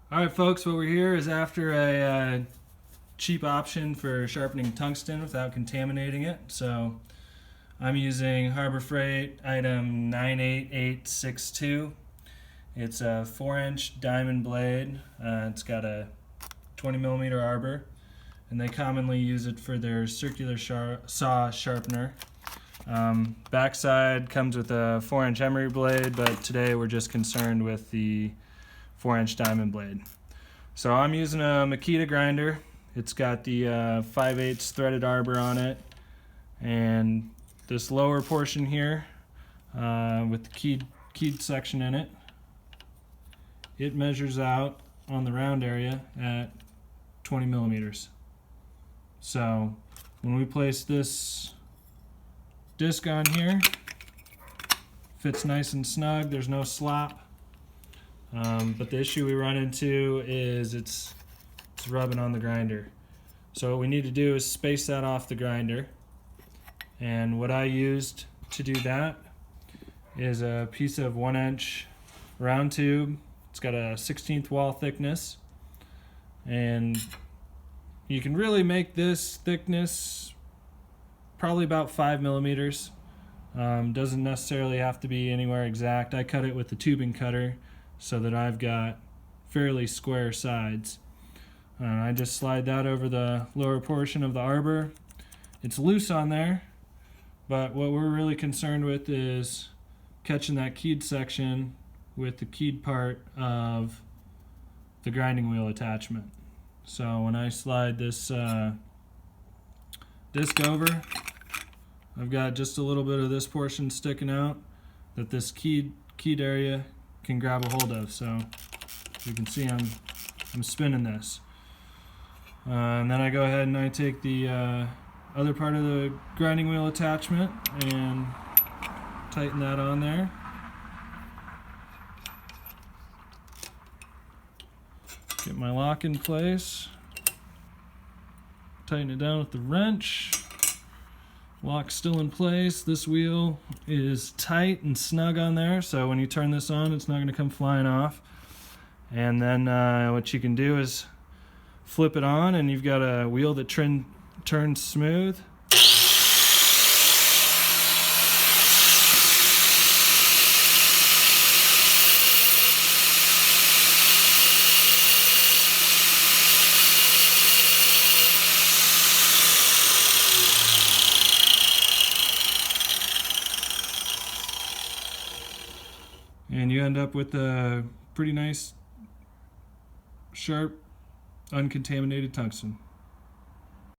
Alright folks, what we're here is after a cheap option for sharpening tungsten without contaminating it. So I'm using Harbor Freight item 98862. It's a 4-inch diamond blade. It's got a 20mm arbor, and they commonly use it for their circular saw sharpener. Backside comes with a 4-inch emery blade, but today we're just concerned with the 4-inch diamond blade. So I'm using a Makita grinder. It's got the 5/8 threaded arbor on it, and this lower portion here with the keyed section in it, it measures out on the round area at 20mm. So when we place this disc on here, fits nice and snug, there's no slop. But the issue we run into is it's rubbing on the grinder. So what we need to do is space that off the grinder. And what I used to do that is a piece of 1-inch round tube. It's got a 1/16 wall thickness. And you can really make this thickness probably about 5mm. Doesn't necessarily have to be anywhere exact. I cut it with the tubing cutter so that I've got fairly square sides. I just slide that over the lower portion of the arbor. It's loose on there, but what we're really concerned with is catching that keyed section with the keyed part of the grinding wheel attachment. So when I slide this disc over, I've got just a little bit of this portion sticking out that this keyed area can grab a hold of. So you can see I'm spinning this. And then I go ahead and I take the other part of the grinding wheel attachment and tighten that on there. Get my lock in place. Tighten it down with the wrench. Lock's still in place. This wheel is tight and snug on there, so when you turn this on, it's not going to come flying off. And then what you can do is flip it on, and you've got a wheel that turns smooth. And you end up with a pretty nice, sharp, uncontaminated tungsten.